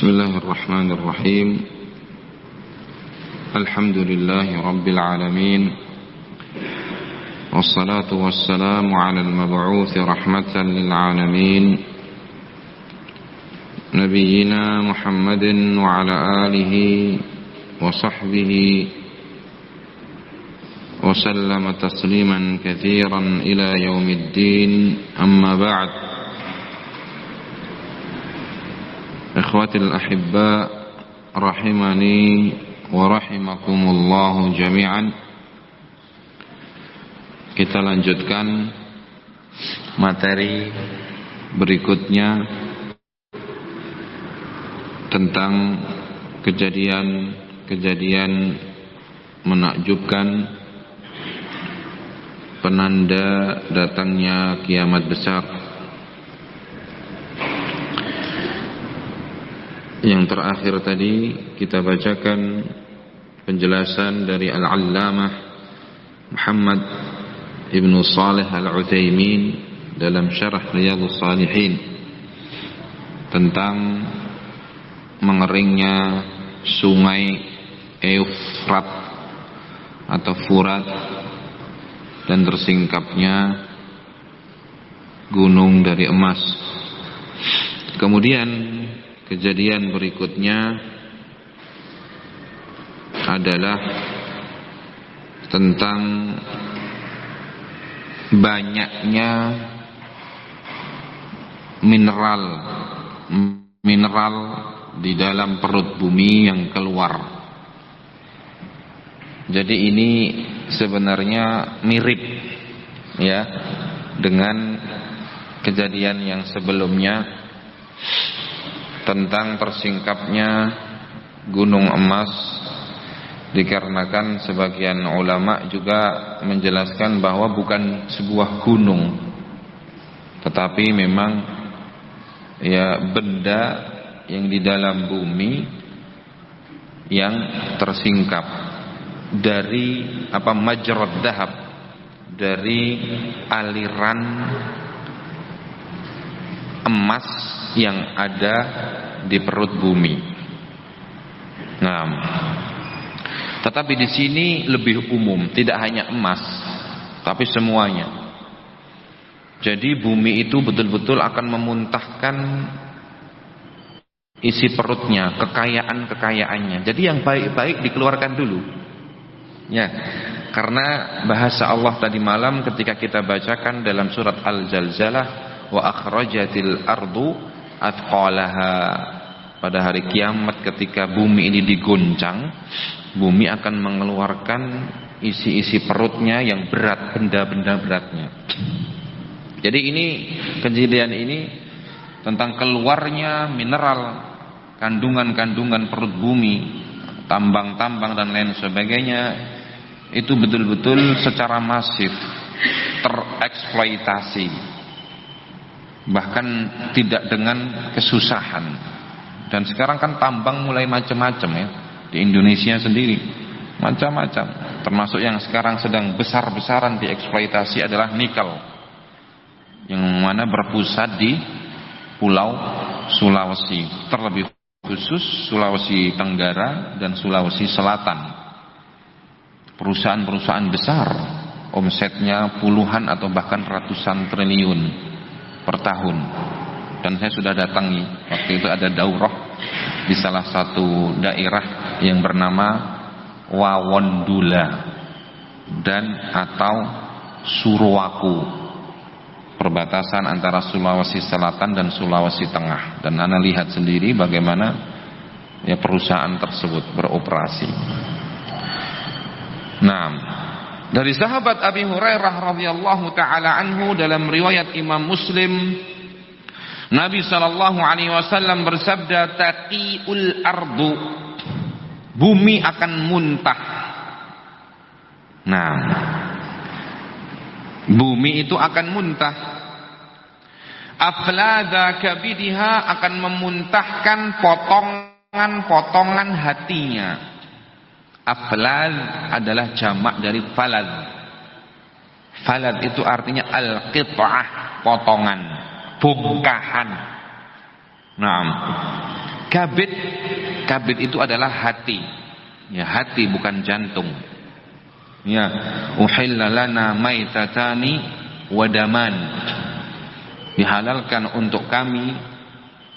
بسم الله الرحمن الرحيم. الحمد لله رب العالمين، والصلاة والسلام على المبعوث رحمة للعالمين نبينا محمد وعلى آله وصحبه وسلم تسليما كثيرا إلى يوم الدين. أما بعد، Ikhwatil ahibba rahimani wa rahimakumullahu jami'an. Kita lanjutkan materi berikutnya tentang kejadian-kejadian menakjubkan penanda datangnya kiamat besar. Yang terakhir tadi kita bacakan penjelasan dari Al-Allamah Muhammad Ibnu Shalih Al-Utsaimin dalam Syarah Riyadhus Shalihin tentang mengeringnya sungai Eufrat atau Furat dan tersingkapnya gunung dari emas. Kemudian kejadian berikutnya adalah tentang banyaknya mineral di dalam perut bumi yang keluar. Jadi ini sebenarnya mirip ya dengan kejadian yang sebelumnya tentang tersingkapnya gunung emas, dikarenakan sebagian ulama juga menjelaskan bahwa bukan sebuah gunung, tetapi memang ya benda yang di dalam bumi yang tersingkap dari majrad dahab, dari aliran emas yang ada di perut bumi. Nah, tetapi di sini lebih umum, tidak hanya emas, tapi semuanya. Jadi bumi itu betul-betul akan memuntahkan isi perutnya, kekayaan-kekayaannya. Jadi yang baik-baik dikeluarkan dulu. Ya, karena bahasa Allah tadi malam ketika kita bacakan dalam surat Al-Zalzalah, wa akhrajatil ardu athqalaha, pada hari kiamat ketika bumi ini diguncang, bumi akan mengeluarkan isi-isi perutnya yang berat, benda-benda beratnya. Jadi ini kejadian ini tentang keluarnya mineral, kandungan-kandungan perut bumi, tambang-tambang dan lain sebagainya, itu betul-betul secara masif tereksploitasi, bahkan tidak dengan kesusahan. Dan sekarang kan tambang mulai macam-macam ya, di Indonesia sendiri macam-macam, termasuk yang sekarang sedang besar-besaran dieksploitasi adalah nikel, yang mana berpusat di Pulau Sulawesi, terlebih khusus Sulawesi Tenggara dan Sulawesi Selatan. Perusahaan-perusahaan besar, omsetnya puluhan atau bahkan ratusan triliun per tahun. Dan saya sudah datangi, waktu itu ada daurah di salah satu daerah yang bernama Wawondula dan atau Suruwaku, perbatasan antara Sulawesi Selatan dan Sulawesi Tengah. Dan Anda lihat sendiri bagaimana ya perusahaan tersebut beroperasi. Nah, dari sahabat Abi Hurairah radhiyallahu taala anhu dalam riwayat Imam Muslim, Nabi sallallahu alaihi wasallam bersabda, taqiul ardu, bumi akan muntah. Nah, bumi itu akan muntah. Aflada kabidiha, akan memuntahkan potongan-potongan hatinya. Aflad adalah jamak dari falad. Falad itu artinya al-qit'ah, potongan, bongkahan. Nah, Kabid, kabid itu adalah hati. Ya, hati bukan jantung. Ya, uhilla lana maitatani wa daman. Dihalalkan untuk kami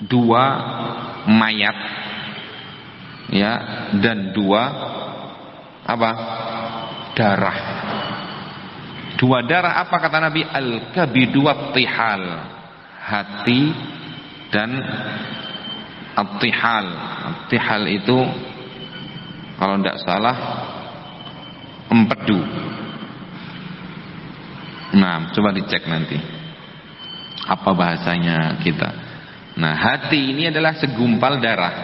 dua mayat, ya, dan dua apa? Darah. Dua darah apa kata Nabi? Al-kabidu wat-tihal. Hati dan at-tihal. At-tihal itu kalau tidak salah empedu. Nah, coba dicek nanti apa bahasanya kita. Nah, hati ini adalah segumpal darah.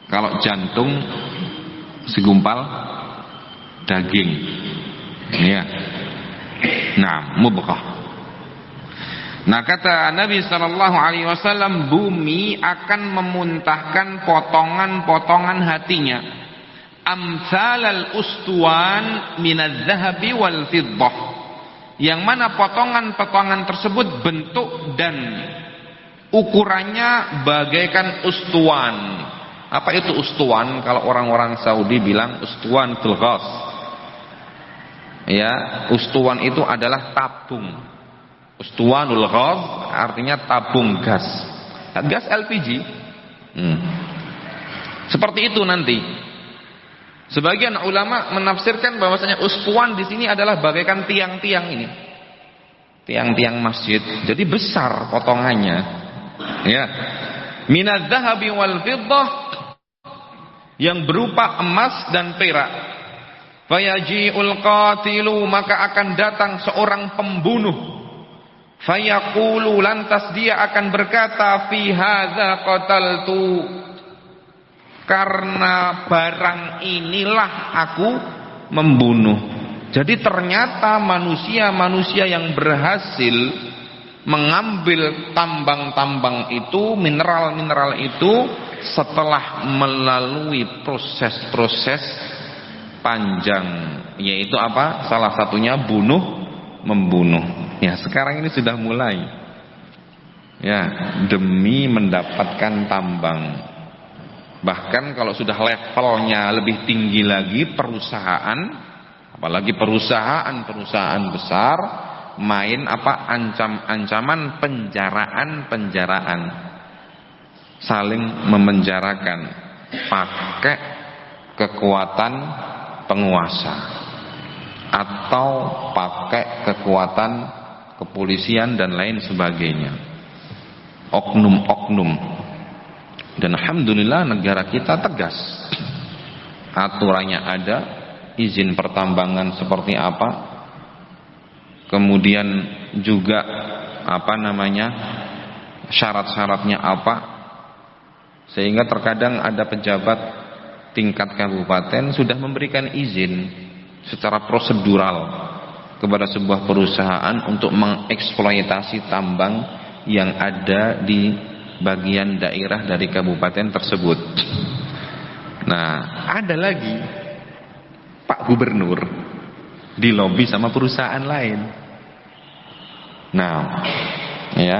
Kalau jantung segumpal daging. Ya. Nah, mubghah. Nah, kata Nabi sallallahu alaihi wasallam, bumi akan memuntahkan potongan-potongan hatinya. Amsalal ustuwan minadz-dzahabi wal fiddah. Yang mana potongan-potongan tersebut bentuk dan ukurannya bagaikan ustuwan. Apa itu ustuwan? Kalau orang-orang Saudi bilang ustuwan fil ghas. Ya, ustuwan itu adalah tabung. Ustuwanul ghaz artinya tabung gas. Gas LPG. Seperti itu nanti. Sebagian ulama menafsirkan bahwasanya ustuwan di sini adalah bagaikan tiang-tiang ini. Tiang-tiang masjid. Jadi besar potongannya. Ya. Minadz-dzahabi wal fiddah, yang berupa emas dan perak. Fayaji'ul qatilu, maka akan datang seorang pembunuh. Fayaqulu, lantas dia akan berkata, fi hadza qataltu, karena barang inilah aku membunuh. Jadi ternyata manusia-manusia yang berhasil mengambil tambang-tambang itu, mineral-mineral itu, setelah melalui proses-proses panjang, yaitu apa? Salah satunya membunuh. Ya, sekarang ini sudah mulai. Ya, demi mendapatkan tambang. Bahkan kalau sudah levelnya lebih tinggi lagi perusahaan, apalagi perusahaan besar, main apa? Ancam-ancaman penjaraan. Saling memenjarakan pakai kekuatan penguasa atau pakai kekuatan kepolisian dan lain sebagainya, oknum-oknum. Dan alhamdulillah negara kita tegas, aturannya ada, izin pertambangan seperti apa, kemudian juga apa namanya, syarat-syaratnya apa, sehingga terkadang ada pejabat tingkat kabupaten sudah memberikan izin secara prosedural kepada sebuah perusahaan untuk mengeksploitasi tambang yang ada di bagian daerah dari kabupaten tersebut. Nah, ada lagi Pak Gubernur dilobi sama perusahaan lain. Nah, ya.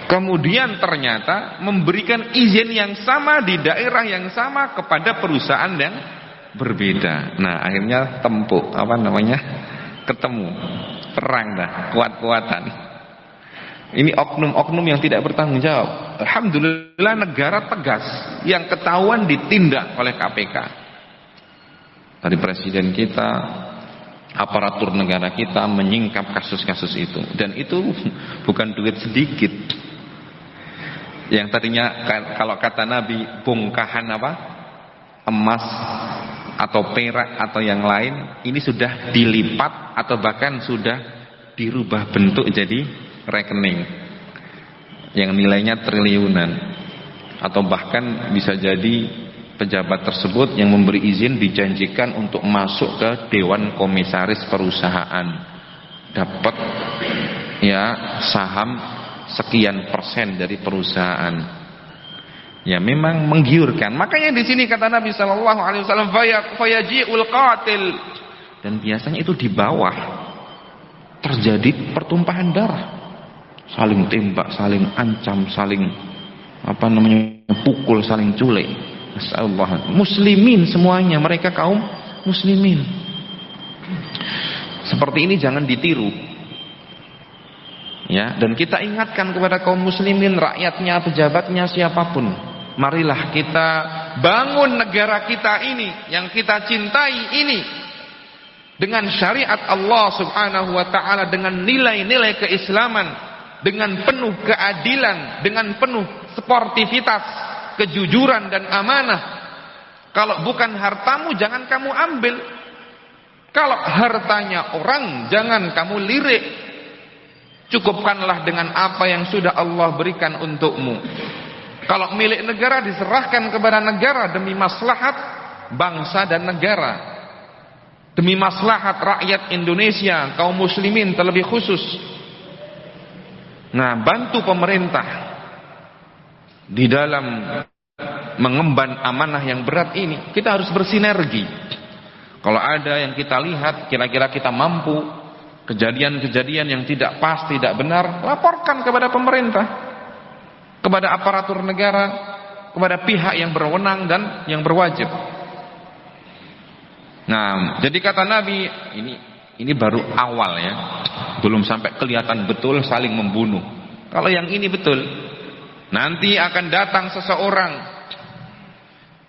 Kemudian ternyata memberikan izin yang sama di daerah yang sama kepada perusahaan yang berbeda. Nah, akhirnya ketemu perang dah, kuat-kuatan. Ini oknum-oknum yang tidak bertanggung jawab. Alhamdulillah negara tegas, yang ketahuan ditindak oleh KPK. Dari presiden kita, aparatur negara kita menyingkap kasus-kasus itu. Dan itu bukan duit sedikit. Yang tadinya kalau kata Nabi bongkahan emas atau perak atau yang lain, ini sudah dilipat atau bahkan sudah dirubah bentuk jadi rekening yang nilainya triliunan, atau bahkan bisa jadi pejabat tersebut yang memberi izin dijanjikan untuk masuk ke dewan komisaris perusahaan, dapat ya saham sekian persen dari perusahaan. Ya, memang menggiurkan. Makanya di sini kata Nabi sallallahu alaihi wasallam, fayaji'ul qatil, dan biasanya itu di bawah terjadi pertumpahan darah, saling tembak, saling ancam, saling pukul, saling culik. Masyaallah. Muslimin semuanya, mereka kaum muslimin. Seperti ini jangan ditiru. Ya, dan kita ingatkan kepada kaum muslimin, rakyatnya, pejabatnya, siapapun. Marilah kita bangun negara kita ini yang kita cintai ini dengan syariat Allah Subhanahu wa taala, dengan nilai-nilai keislaman, dengan penuh keadilan, dengan penuh sportivitas, kejujuran dan amanah. Kalau bukan hartamu jangan kamu ambil. Kalau hartanya orang jangan kamu lirik. Cukupkanlah dengan apa yang sudah Allah berikan untukmu. Kalau milik negara diserahkan kepada negara demi maslahat bangsa dan negara, demi maslahat rakyat Indonesia, kaum muslimin terlebih khusus. Nah, bantu pemerintah di dalam mengemban amanah yang berat ini. Kita harus bersinergi. Kalau ada yang kita lihat kira-kira kita mampu, kejadian-kejadian yang tidak pas, tidak benar, laporkan kepada pemerintah, kepada aparatur negara, kepada pihak yang berwenang dan yang berwajib. Nah, jadi kata Nabi, ini baru awal ya, belum sampai kelihatan betul saling membunuh. Kalau yang ini betul, nanti akan datang seseorang,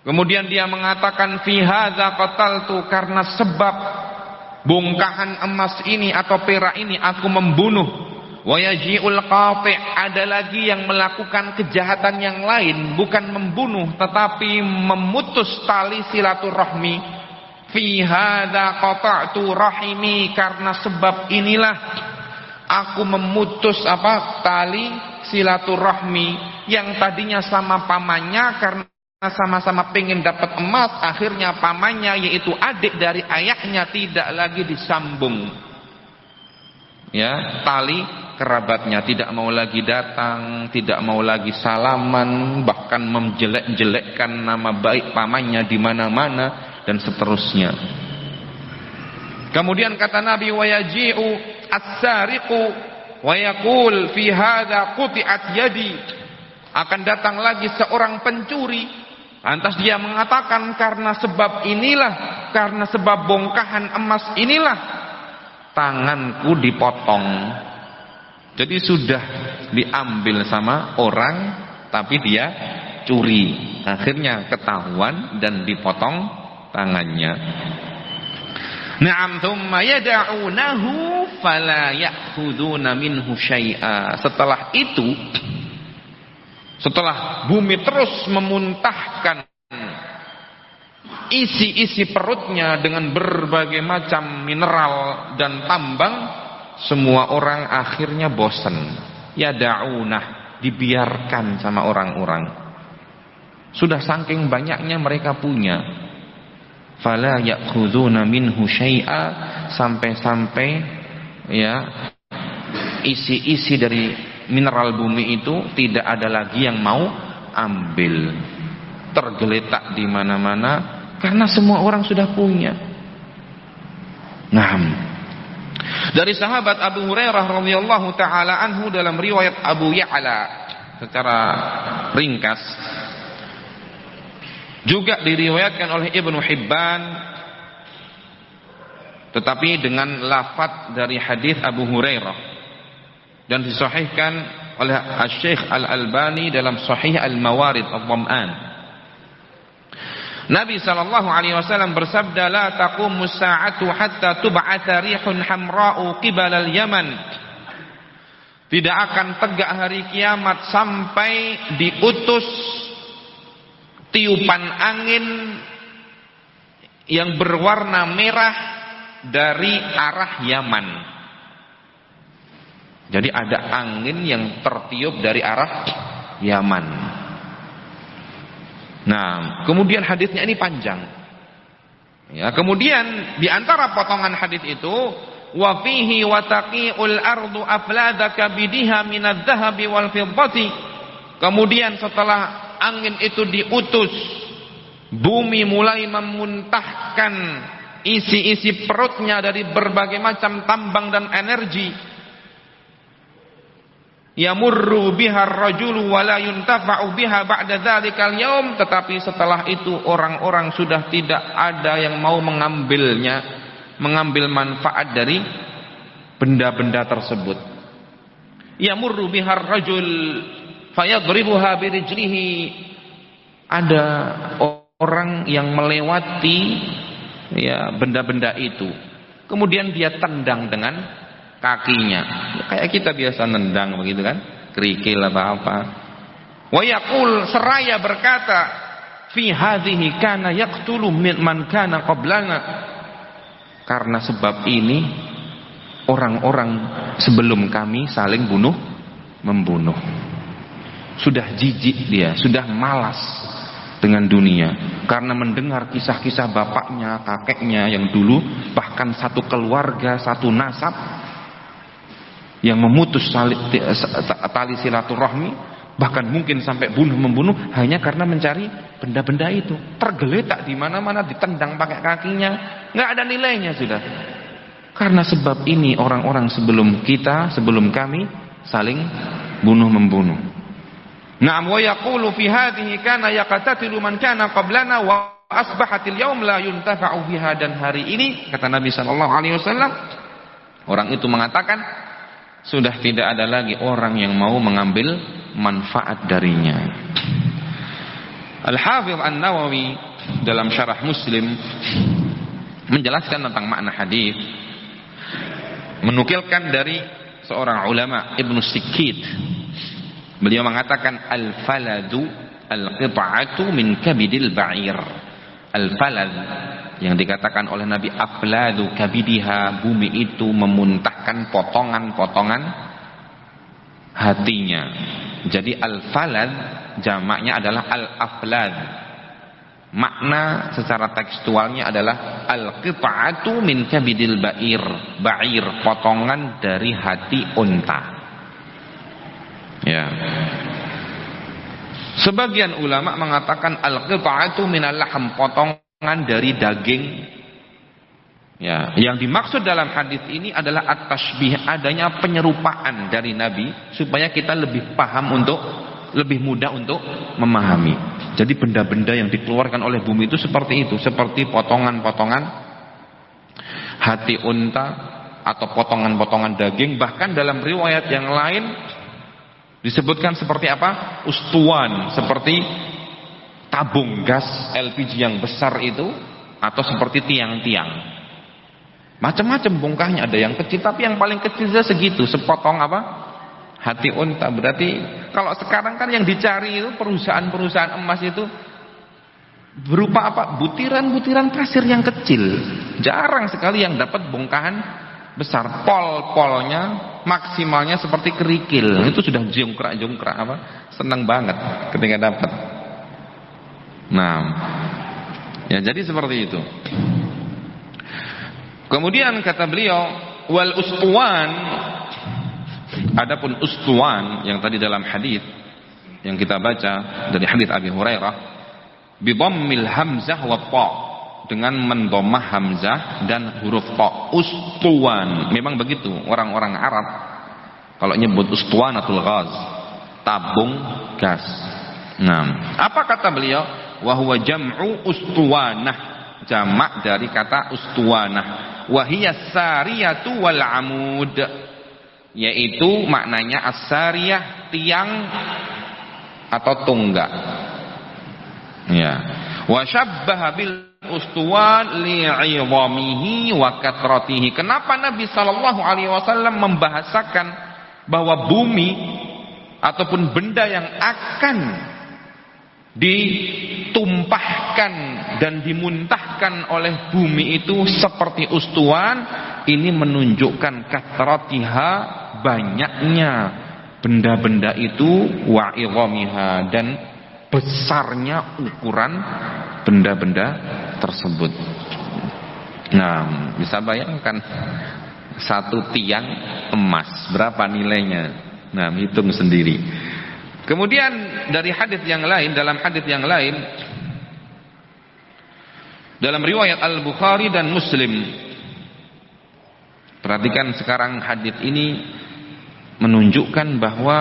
kemudian dia mengatakan fi hadza qataltu, karena sebab bongkahan emas ini atau perak ini aku membunuh. Wa yaji'ul qati', ada lagi yang melakukan kejahatan yang lain, bukan membunuh tetapi memutus tali silaturahmi. Fi hadza qata'tu rahimi, karena sebab inilah aku memutus tali silaturahmi yang tadinya sama pamannya, karena sama-sama pengen dapat emas, akhirnya pamannya yaitu adik dari ayahnya tidak lagi disambung. Ya, tali kerabatnya tidak mau lagi datang, tidak mau lagi salaman, bahkan menjelek-jelekkan nama baik pamannya di mana-mana dan seterusnya. Kemudian kata Nabi, wa yaji'u as-sariqu wa yaqul fi hadza quti'at yadi, akan datang lagi seorang pencuri, lantas dia mengatakan karena sebab inilah, karena sebab bongkahan emas inilah tanganku dipotong. Jadi sudah diambil sama orang tapi dia curi, akhirnya ketahuan dan dipotong tangannya. Na'am, thumma yad'unahu fala ya'khuduna minhu syai'a. Setelah itu, setelah bumi terus memuntahkan isi-isi perutnya dengan berbagai macam mineral dan tambang, semua orang akhirnya bosan. Yad'unah, dibiarkan sama orang-orang. Sudah saking banyaknya mereka punya. Fala ya'khuduna minhu syai'a, sampai-sampai ya isi-isi dari mineral bumi itu tidak ada lagi yang mau ambil. Tergeletak di mana-mana karena semua orang sudah punya. Nah, dari sahabat Abu Hurairah radhiyallahu taala anhu dalam riwayat Abu Ya'la secara ringkas, juga diriwayatkan oleh Ibnu Hibban, tetapi dengan lafaz dari hadis Abu Hurairah, dan disahihkan oleh Asy-Syaikh Al-Albani dalam Sahih Al-Mawarid Adh-Dham'an. Nabi sallallahu alaihi wasallam bersabda, la taqumus sa'atu hatta tub'atha rihun hamra'u qibala al-Yaman. Tidak akan tegak hari kiamat sampai diutus tiupan angin yang berwarna merah dari arah Yaman. Jadi ada angin yang tertiup dari arah Yaman. Nah, kemudian hadisnya ini panjang. Ya, kemudian di antara potongan hadis itu, wa fihi wa taqi'ul ardu afladaka bidiha minadz-dzahabi wal fiddati. Kemudian setelah angin itu diutus, bumi mulai memuntahkan isi-isi perutnya dari berbagai macam tambang dan energi. Yamurru biha ar-rajulu wa la yuntafa'u biha ba'da dzalikal yaum, tetapi setelah itu orang-orang sudah tidak ada yang mau mengambil manfaat dari benda-benda tersebut. Yamurru biha ar-rajul fayadribuha birijlihi, ada orang yang melewati ya benda-benda itu, kemudian dia tendang dengan kakinya, kayak kita biasa nendang begitu kan, kerikil apa-apa. Wa yaqul, seraya berkata, fi hadhihi kana yaqtulu man kana qablana, karena sebab ini orang-orang sebelum kami saling membunuh. Sudah jijik dia, sudah malas dengan dunia karena mendengar kisah-kisah bapaknya, kakeknya yang dulu bahkan satu keluarga, satu nasab yang memutus tali silaturahmi, bahkan mungkin sampai membunuh hanya karena mencari benda-benda itu. Tergeletak di mana-mana, ditendang pakai kakinya, nggak ada nilainya sudah. Karena sebab ini orang-orang sebelum kita, sebelum kami saling membunuh. Na'am, wa yaqulu fi hadhihi kana yaqtatilu man kana qablana wa asbahatil yaum la yuntafa'u biha, dan hari ini kata Nabi sallallahu alaihi wasallam, orang itu mengatakan sudah tidak ada lagi orang yang mau mengambil manfaat darinya. Al-Hafidh An-Nawawi dalam Syarah Muslim menjelaskan tentang makna hadis, menukilkan dari seorang ulama Ibnu Sikit. Beliau mengatakan al-faladu al-qit'atu min kabidil ba'ir. Al-falad yang dikatakan oleh Nabi, afladu kabidiha, bumi itu memuntahkan potongan-potongan hatinya. Jadi al-falad jamaknya adalah al-aflad. Makna secara tekstualnya adalah al-qit'atu min kabidil ba'ir. Ba'ir, potongan dari hati unta. Ya. Sebagian ulama mengatakan al-qit'atu minal lahm, potongan dari daging. Ya, yang dimaksud dalam hadis ini adalah at-tashbih, adanya penyerupaan dari Nabi supaya kita lebih lebih mudah untuk memahami. Jadi benda-benda yang dikeluarkan oleh bumi itu seperti itu, seperti potongan-potongan hati unta atau potongan-potongan daging. Bahkan dalam riwayat yang lain disebutkan seperti apa? Ustuan, seperti tabung gas LPG yang besar itu, atau seperti tiang-tiang. Macam-macam bongkahnya, ada yang kecil, tapi yang paling kecil saja segitu, sepotong apa? Hati unta. Berarti kalau sekarang kan yang dicari itu perusahaan-perusahaan emas itu berupa apa? Butiran-butiran pasir yang kecil. Jarang sekali yang dapat bongkahan besar. Pol-polnya maksimalnya seperti kerikil. Itu sudah jongkrak-jongkrak apa? Senang banget ketika dapat. Nah, ya jadi seperti itu. Kemudian kata beliau, wal ustuwan, adapun ustuwan yang tadi dalam hadis yang kita baca dari hadis Abi Hurairah, bi dhammil hamzah wa ta, dengan mendomah hamzah dan huruf ta. Ustuwan, memang begitu orang-orang Arab kalau nyebut ustuwanatul ghaz, tabung gas. Nah, apa kata beliau? Wa huwa jam'u ustuwanah, jamak dari kata ustuwanah. Wa hiya sariyatu wal amud, yaitu maknanya as-sariyah, tiang atau tunggak. Ya. Wa syabbaha bil ustuwan li'idhamihi wa katratihi. Kenapa Nabi sallallahu alaihi wasallam membahasakan bahwa bumi ataupun benda yang akan ditumpahkan dan dimuntahkan oleh bumi itu seperti ustuan, ini menunjukkan katratiha, banyaknya benda-benda itu, wa idhamiha, dan besarnya ukuran benda-benda tersebut. Nah, bisa bayangkan satu tiang emas berapa nilainya? Nah, hitung sendiri. Kemudian dari hadis yang lain, dalam hadis yang lain, dalam riwayat Al-Bukhari dan Muslim, perhatikan sekarang hadis ini menunjukkan bahwa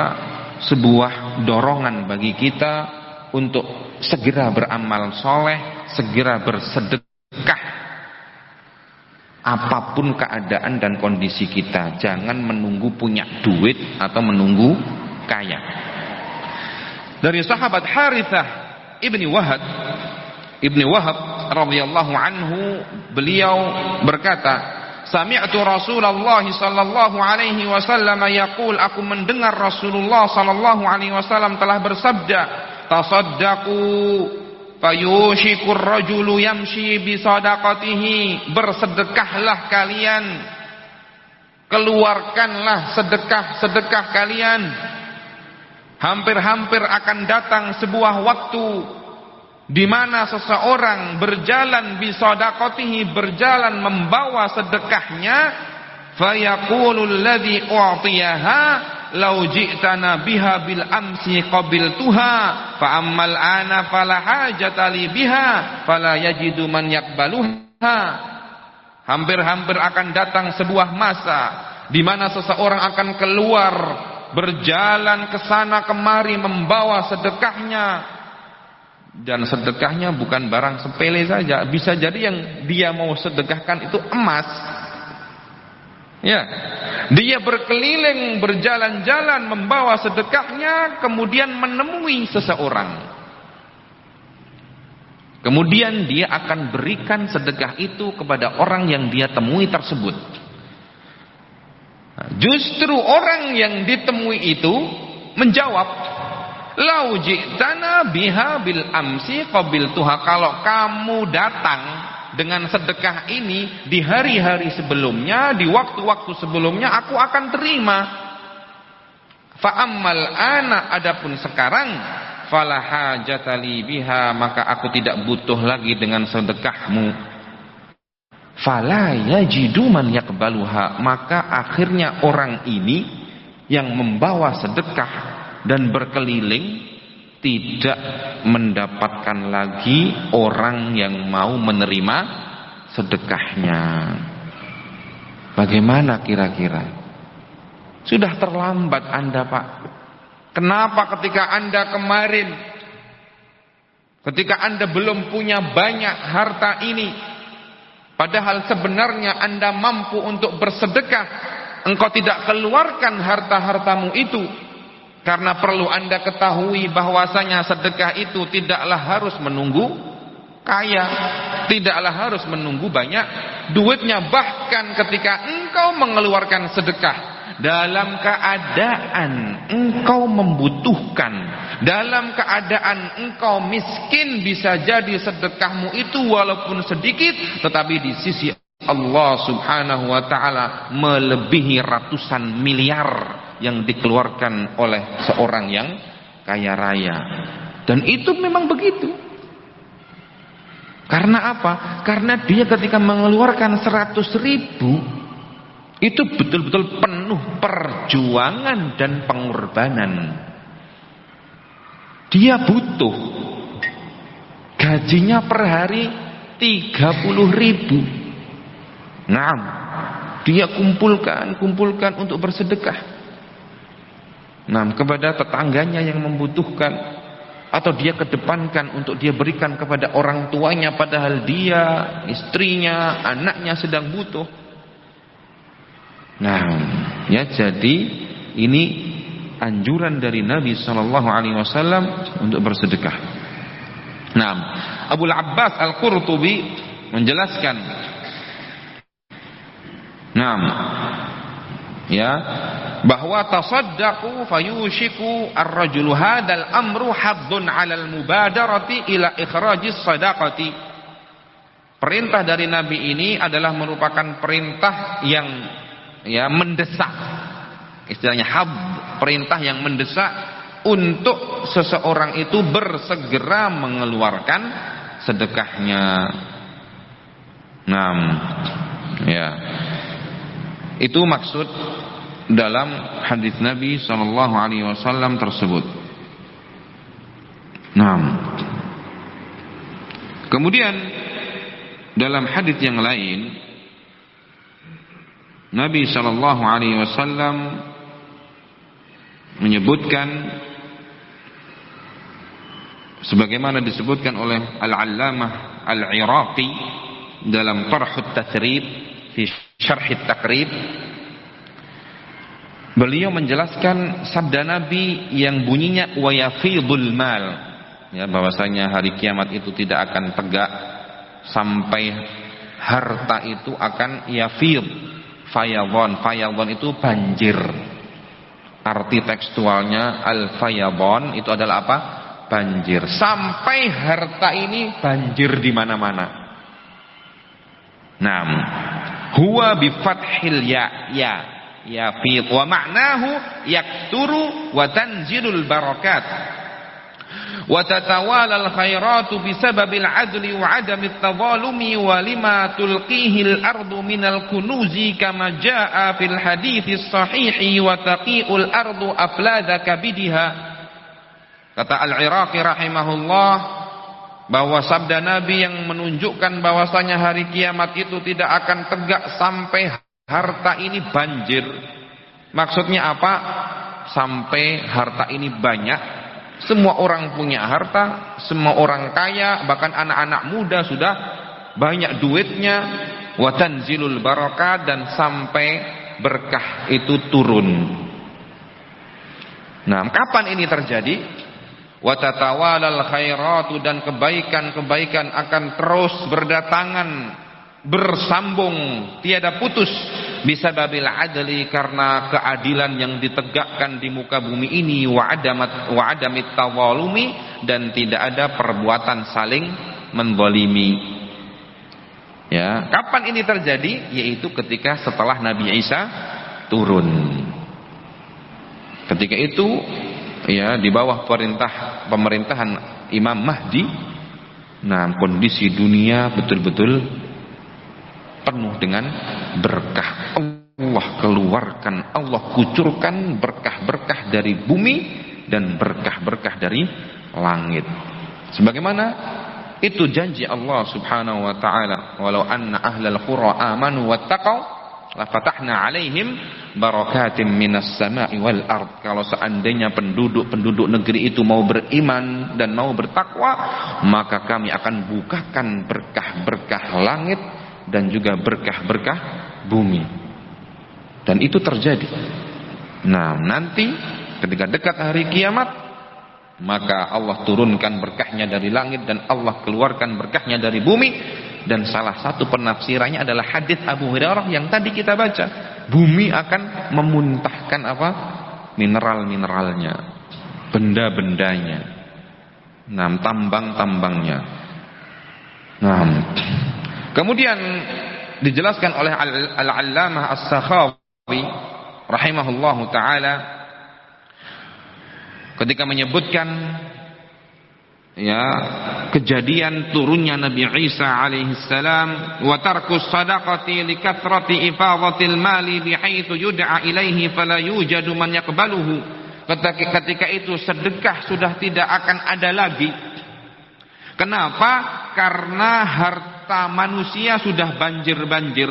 sebuah dorongan bagi kita untuk segera beramal soleh, segera bersedekah apapun keadaan dan kondisi kita. Jangan menunggu punya duit atau menunggu kaya. Dari sahabat Harithah ibni Wahab radhiyallahu anhu, beliau berkata, sami'tu Rasulullah sallallahu alaihi wasallam yaqul, aku mendengar Rasulullah sallallahu alaihi wasallam telah bersabda, tasaddaqu fayushikur rajulu yamshi bi sadaqatihi, bersedekahlah kalian, keluarkanlah sedekah kalian. Hampir-hampir akan datang sebuah waktu di mana seseorang berjalan bi sadaqatihi, berjalan membawa sedekahnya, fayaqulul ladzi u'tiyaha law ji'tana biha bil amsi qabiltuha fa ammal ana fala hajata li biha fala yajidu man yaqbaluha. Hampir-hampir akan datang sebuah masa di mana seseorang akan keluar berjalan ke sana kemari membawa sedekahnya. Dan sedekahnya bukan barang sepele saja. Bisa jadi yang dia mau sedekahkan itu emas. Ya, dia berkeliling, berjalan-jalan membawa sedekahnya, kemudian menemui seseorang. Kemudian dia akan berikan sedekah itu kepada orang yang dia temui tersebut. Justru orang yang ditemui itu menjawab, lau ji'tana biha bil amsi qabiltuha, kalau kamu datang dengan sedekah ini di hari-hari sebelumnya, di waktu-waktu sebelumnya, aku akan terima. Fa ammal ana, adapun sekarang, fala hajatali biha, maka aku tidak butuh lagi dengan sedekahmu. Fala yajidu man yaqbaluha, maka akhirnya orang ini yang membawa sedekah dan berkeliling tidak mendapatkan lagi orang yang mau menerima sedekahnya. Bagaimana kira-kira? Sudah terlambat Anda, Pak. Kenapa ketika Anda kemarin, ketika Anda belum punya banyak harta ini, padahal sebenarnya Anda mampu untuk bersedekah, engkau tidak keluarkan harta-hartamu itu? Karena perlu Anda ketahui bahwasanya sedekah itu tidaklah harus menunggu kaya, tidaklah harus menunggu banyak duitnya. Bahkan ketika engkau mengeluarkan sedekah dalam keadaan engkau membutuhkan, dalam keadaan engkau miskin, bisa jadi sedekahmu itu walaupun sedikit, tetapi di sisi Allah subhanahu wa ta'ala melebihi ratusan miliar yang dikeluarkan oleh seorang yang kaya raya. Dan itu memang begitu. Karena apa? Karena dia ketika mengeluarkan 100.000 itu betul-betul penuh perjuangan dan pengorbanan. Dia butuh, gajinya per hari 30.000. Nah, dia kumpulkan untuk bersedekah. Nah, kepada tetangganya yang membutuhkan, atau dia kedepankan untuk dia berikan kepada orang tuanya, padahal dia, istrinya, anaknya sedang butuh. Nah, ya, jadi ini anjuran dari Nabi sallallahu alaihi wasallam untuk bersedekah. Nah, Abu Abbas Al-Qurtubi menjelaskan, nah, ya, bahwa tasaddaqu fayushiku ar-rajulu hadal amru haddun 'alal mubadarati ila ikhrajis sadaqati. Perintah dari Nabi ini adalah merupakan perintah yang mendesak. Istilahnya hadd, perintah yang mendesak untuk seseorang itu bersegera mengeluarkan sedekahnya. Nah, ya. Itu maksud dalam hadis Nabi sallallahu alaihi wasallam tersebut. Nah, kemudian dalam hadis yang lain Nabi sallallahu alaihi wasallam menyebutkan sebagaimana disebutkan oleh Al-Allamah Al-Iraqi dalam Tarhut Tathrib fi Syarh At-Taqrib. Beliau menjelaskan sabda Nabi yang bunyinya wa yafidul mal, ya, bahwasanya hari kiamat itu tidak akan tegak sampai harta itu akan yafid, fayadhan. Fayadhan itu banjir. Arti tekstualnya al-fayadhan itu adalah apa? Banjir. Sampai harta ini banjir di mana-mana. Naam. Huwa bi fathil ya yafid wa ma'nahu yakturu wa tanzilul barakat wa tatawalal khairatu bisababil adli wa adamit tadhalumi wa lima tulqihil ardu minal kunuzi kama jaa fil haditsis sahihi wa taqiul ardu afladha kabidiha. Kata Al-Iraqi rahimahullah bahwa sabda Nabi yang menunjukkan bahwasanya hari kiamat itu tidak akan tegak sampai harta ini banjir. Maksudnya apa? Sampai harta ini banyak, semua orang punya harta, semua orang kaya, bahkan anak-anak muda sudah banyak duitnya. Wa tanzilul barakat, dan sampai berkah itu turun. Nah, kapan ini terjadi? Wa tatawalal khairatu, dan kebaikan-kebaikan akan terus berdatangan, bersambung, tiada putus, bisababil adli, karena keadilan yang ditegakkan di muka bumi ini, wa adamit tawalumi, dan tidak ada perbuatan saling menzalimi. Ya, kapan ini terjadi? Yaitu ketika setelah Nabi Isa turun. Ketika itu, ya, di bawah pemerintahan Imam Mahdi, nah, kondisi dunia betul-betul penuh dengan berkah. Allah keluarkan, Allah kucurkan berkah-berkah dari bumi dan berkah-berkah dari langit. Sebagaimana itu janji Allah Subhanahu wa taala, walau anna ahlal qura amanu wattaqau la fatahna alaihim barakatim minas sama'i wal ard. Kalau seandainya penduduk negeri itu mau beriman dan mau bertakwa, maka kami akan bukakan berkah-berkah langit dan juga berkah-berkah bumi. Dan itu terjadi. Nah, nanti ketika dekat hari kiamat, maka Allah turunkan berkahnya dari langit dan Allah keluarkan berkahnya dari bumi. Dan salah satu penafsirannya adalah hadis Abu Hurairah yang tadi kita baca. Bumi akan memuntahkan apa? Mineral-mineralnya, benda-bendanya, nah, tambang-tambangnya. Nah, kemudian dijelaskan oleh Al-Allamah As-Sakhawi rahimahullahu taala ketika menyebutkan, ya, kejadian turunnya Nabi Isa alaihi salam, wa tarkus sadaqati li kathrati ifadatil mali bihaitsu yud'a ilaihi fala yujadu man yaqbaluhu. Ketika itu sedekah sudah tidak akan ada lagi. Kenapa? Karena harta manusia sudah banjir-banjir,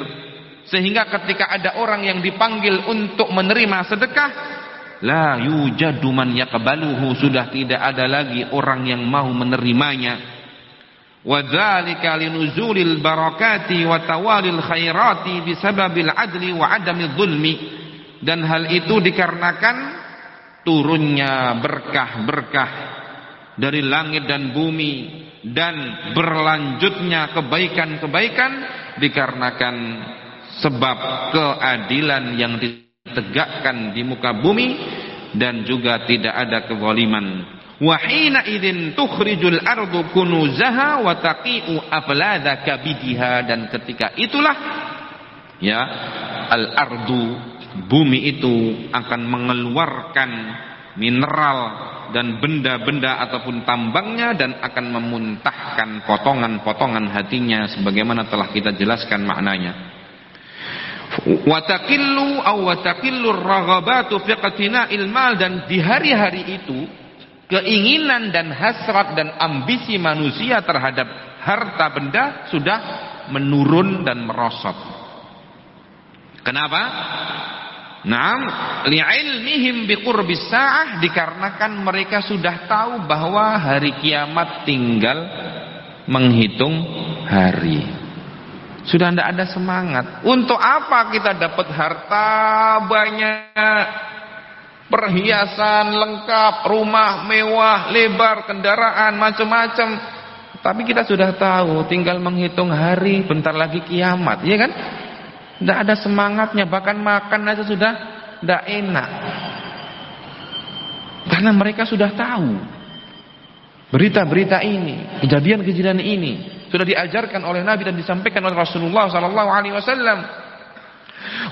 sehingga ketika ada orang yang dipanggil untuk menerima sedekah, la yujadu man yaqbaluhu, sudah tidak ada lagi orang yang mau menerimanya. Wa dzalika linuzulil barakati wa tawalil khairati bisababil adli wa adamil zulmi, dan hal itu dikarenakan turunnya berkah-berkah dari langit dan bumi dan berlanjutnya kebaikan-kebaikan dikarenakan sebab keadilan yang ditegakkan di muka bumi dan juga tidak ada kezaliman. Wa hina idzin tukhrijul ardu kunuzaha wa taqi'u afladha kabidiha, dan ketika itulah, ya, al ardu, bumi itu akan mengeluarkan mineral dan benda-benda ataupun tambangnya dan akan memuntahkan potongan-potongan hatinya sebagaimana telah kita jelaskan maknanya. Wa taqillu ar-raghabatu fi qatina'il mal, dan di hari-hari itu keinginan dan hasrat dan ambisi manusia terhadap harta benda sudah menurun dan merosot. Kenapa? Naam, li'ilmihim biqurbis sa'ah, dikarenakan mereka sudah tahu bahwa hari kiamat tinggal menghitung hari. Sudah tidak ada semangat. Untuk apa kita dapat harta banyak, perhiasan lengkap, rumah mewah, lebar, kendaraan macam-macam, tapi kita sudah tahu tinggal menghitung hari, bentar lagi kiamat, ya kan? Tidak ada semangatnya, bahkan makan aja sudah tidak enak. Karena mereka sudah tahu berita-berita ini, kejadian-kejadian ini sudah diajarkan oleh Nabi dan disampaikan oleh Rasulullah sallallahu alaihi wasallam.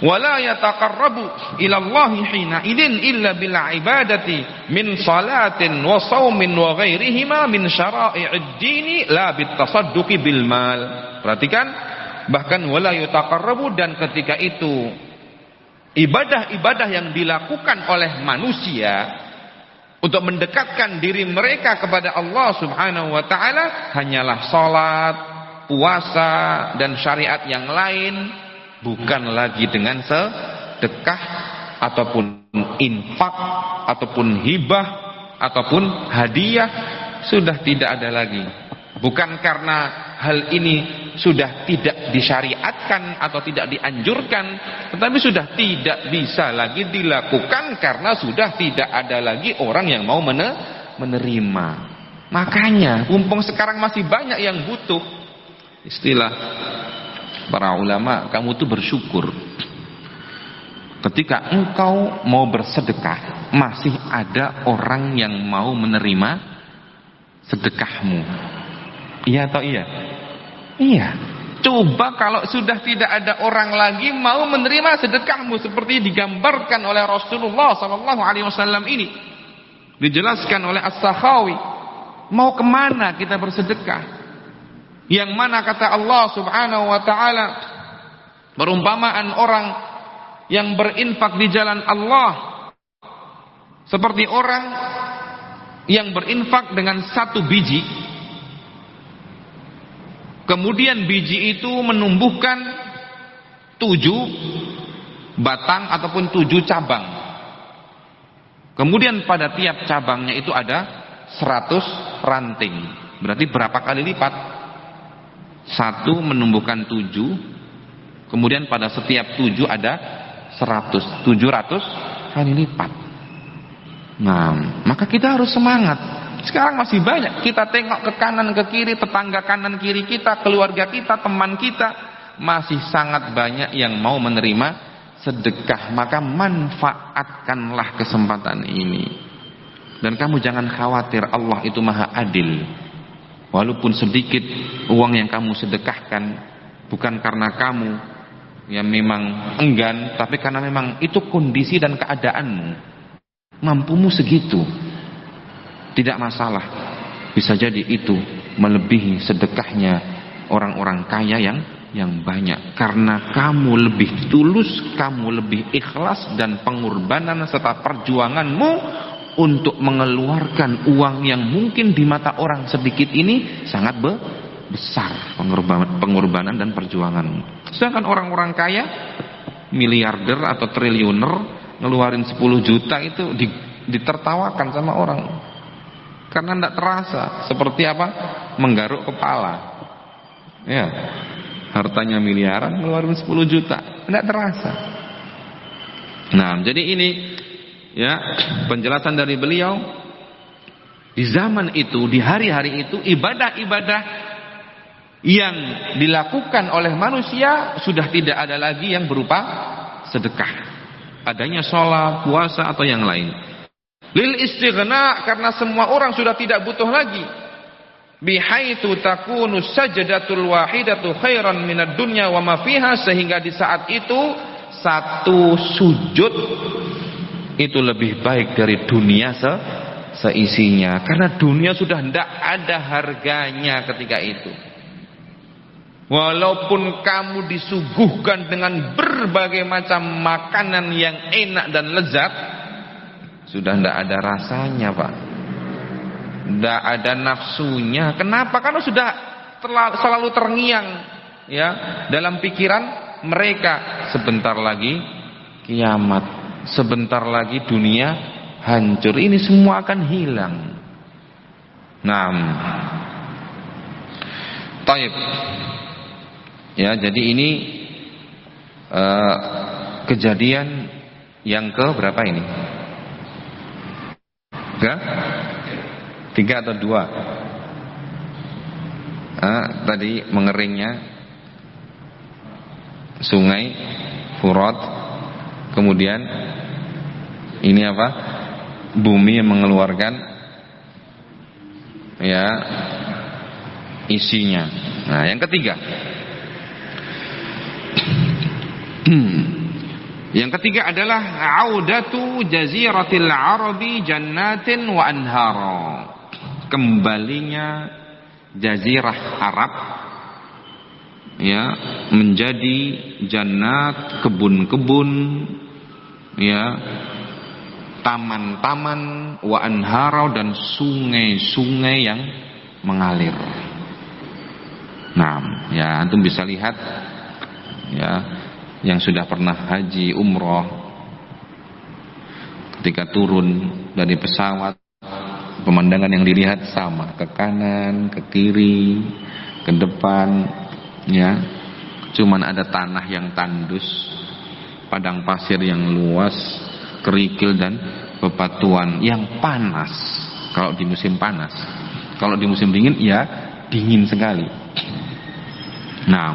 Wala yataqarrabu ila Allah hina idin illa bil ibadati min salatin wa shaumin wa ghairihima min syara'i'id dini la bit tasadduqi bil mal. Perhatikan, bahkan wala yataqarrabu, dan ketika itu ibadah-ibadah yang dilakukan oleh manusia untuk mendekatkan diri mereka kepada Allah Subhanahu wa taala hanyalah salat, puasa dan syariat yang lain, bukan lagi dengan sedekah ataupun infak ataupun hibah ataupun hadiah. Sudah tidak ada lagi. Bukan karena hal ini sudah tidak disyariatkan atau tidak dianjurkan, tetapi sudah tidak bisa lagi dilakukan karena sudah tidak ada lagi orang yang mau menerima. Makanya mumpung sekarang masih banyak yang butuh, istilah para ulama, kamu tuh bersyukur ketika engkau mau bersedekah masih ada orang yang mau menerima sedekahmu. Iya atau iya? Iya. Coba kalau sudah tidak ada orang lagi mau menerima sedekahmu seperti digambarkan oleh Rasulullah sallallahu alaihi wasallam ini, dijelaskan oleh As-Sakhawi, mau kemana kita bersedekah? Yang mana kata Allah Subhanahu wa taala, perumpamaan orang yang berinfak di jalan Allah seperti orang yang berinfak dengan satu biji, kemudian biji itu menumbuhkan 7 batang ataupun 7 cabang. Kemudian pada tiap cabangnya itu ada 100 ranting. Berarti berapa kali lipat? 1 menumbuhkan 7, kemudian pada setiap 7 ada 100, 700 kali lipat. Nah, maka kita harus semangat. Sekarang masih banyak, kita tengok ke kanan ke kiri, tetangga kanan kiri kita, keluarga kita, teman kita, masih sangat banyak yang mau menerima sedekah. Maka manfaatkanlah kesempatan ini. Dan kamu jangan khawatir, Allah itu maha adil. Walaupun sedikit uang yang kamu sedekahkan, bukan karena kamu yang memang enggan, tapi karena memang itu kondisi dan keadaanmu, mampumu segitu, tidak masalah. Bisa jadi itu melebihi sedekahnya orang-orang kaya yang banyak, karena kamu lebih tulus, kamu lebih ikhlas, dan pengorbanan serta perjuanganmu untuk mengeluarkan uang yang mungkin di mata orang sedikit ini sangat besar, pengorbanan dan perjuanganmu. Sedangkan orang-orang kaya, miliarder atau triliuner, ngeluarin 10 juta itu ditertawakan sama orang, karena tidak terasa. Seperti apa? Menggaruk kepala. Ya, hartanya miliaran, ngeluarin 10 juta, tidak terasa. Nah, jadi ini ya penjelasan dari beliau. Di zaman itu, di hari-hari itu, ibadah-ibadah yang dilakukan oleh manusia sudah tidak ada lagi yang berupa sedekah. Adanya sholat, puasa atau yang lain. Lil istighna, karena semua orang sudah tidak butuh lagi. Bihaitsu takunu sajdatul wahidatu khairan minad dunya wa ma fiha, sehingga di saat itu satu sujud itu lebih baik dari dunia seisinya. Karena dunia sudah tidak ada harganya ketika itu. Walaupun kamu disuguhkan dengan berbagai macam makanan yang enak dan lezat, sudah tidak ada rasanya, Pak. Tidak ada nafsunya. Kenapa? Karena sudah selalu terngiang ya dalam pikiran mereka, sebentar lagi kiamat. sebentar lagi dunia hancur. Ini semua akan hilang. Naam. Taib. Ya, jadi ini kejadian yang ke berapa ini? Tiga atau dua? Tadi mengeringnya sungai Furat, kemudian ini apa? Bumi yang mengeluarkan ya isinya. Nah, yang ketiga. Yang ketiga adalah audatu jaziratil arabi jannatin wa anhara. Kembalinya jazirah Arab ya menjadi jannat, kebun-kebun ya, taman-taman, wa anhara, dan sungai-sungai yang mengalir. Nah, ya antum bisa lihat ya, yang sudah pernah haji umroh, ketika turun dari pesawat, pemandangan yang dilihat sama, ke kanan, ke kiri, ke depan ya, cuman ada tanah yang tandus, padang pasir yang luas, kerikil dan bebatuan yang panas kalau di musim panas. Kalau di musim dingin ya dingin sekali. Nah,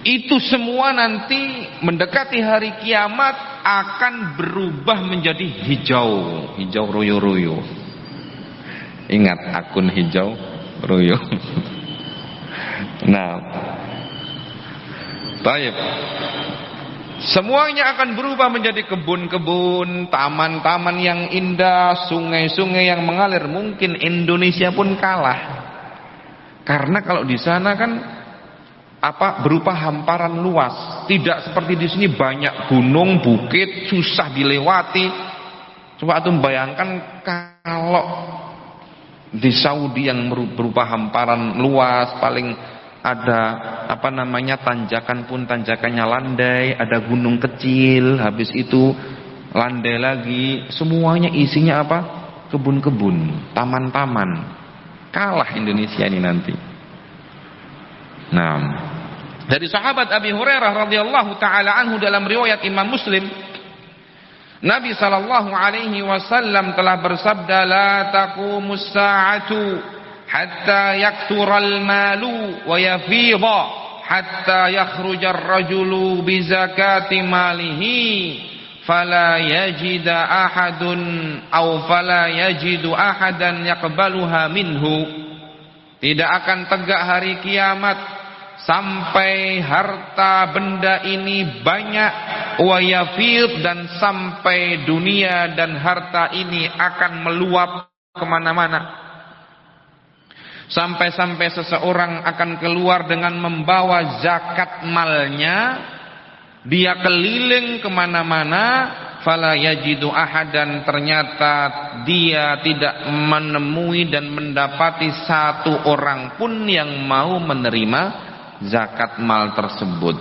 itu semua nanti mendekati hari kiamat akan berubah menjadi hijau, hijau royo-royo. Ingat akun hijau royo. Nah, baik. Semuanya akan berubah menjadi kebun-kebun, taman-taman yang indah, sungai-sungai yang mengalir. Mungkin Indonesia pun kalah, karena kalau di sana kan berupa hamparan luas, tidak seperti di sini banyak gunung, bukit, susah dilewati. Coba antum bayangkan kalau di Saudi yang berupa hamparan luas, paling ada tanjakan pun tanjakannya landai, ada gunung kecil, habis itu landai lagi, semuanya isinya apa? Kebun-kebun, taman-taman. Kalah Indonesia ini nanti. Nah, dari sahabat Abi Hurairah radhiyallahu taala anhu dalam riwayat Imam Muslim, Nabi sallallahu alaihi wasallam telah bersabda, la taqumus sa'atu hatta yaktural malu wa yafidha hatta yakhruja ar-rajulu bi zakati malihi fala yajida ahadun aw fala yajidu ahadan yaqbaluha minhu. Tidak akan tegak hari kiamat sampai harta benda ini banyak, wa yafid, dan sampai dunia dan harta ini akan meluap kemana-mana. Sampai-sampai seseorang akan keluar dengan membawa zakat malnya, dia keliling kemana-mana, fala yajidu ahadan, ternyata dia tidak menemui dan mendapati satu orang pun yang mau menerima zakat mal tersebut.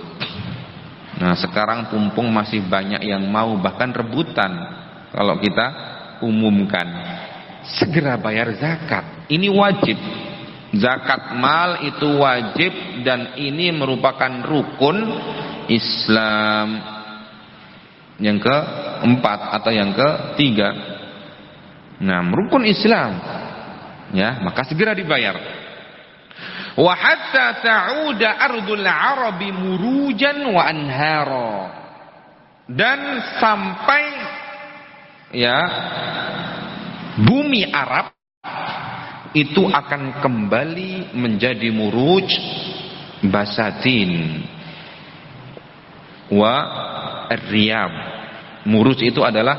Nah, sekarang pumpung masih banyak yang mau, bahkan rebutan kalau kita umumkan. Segera bayar zakat, ini wajib. Zakat mal itu wajib, dan ini merupakan rukun Islam yang keempat atau yang ketiga. Nah, rukun Islam ya, maka segera dibayar. Wa hatta ta'uda ardul arabi murujan wa anhara, dan sampai ya bumi Arab itu akan kembali menjadi muruj, basatin, wa riyab. Muruj itu adalah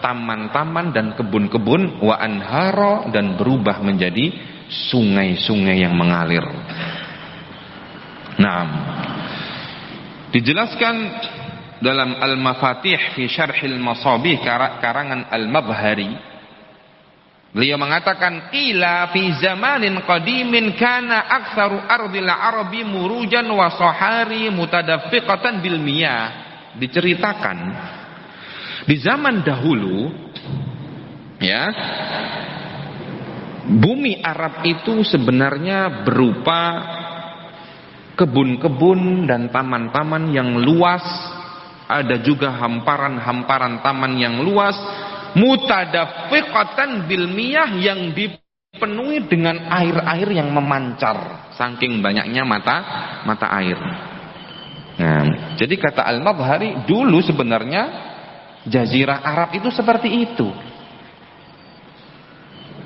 taman-taman dan kebun-kebun, wa anhara, dan berubah menjadi sungai-sungai yang mengalir. Nah, dijelaskan dalam Al-Mafatih fi Syarhil Masabih karangan Al-Mabhari. Beliau mengatakan, qila fi zamanin qadimin kana aktsaru ardil arabi murujan wa sahari mutadaffiqatan bil miyah. Diceritakan Di zaman dahulu, ya, bumi Arab itu sebenarnya berupa kebun-kebun dan taman-taman yang luas. Ada juga hamparan-hamparan taman yang luas, mutadafiqatan bil miyah, yang dipenuhi dengan air-air yang memancar saking banyaknya mata air. Nah, jadi kata Al-Madhari, dulu sebenarnya Jazirah Arab itu seperti itu.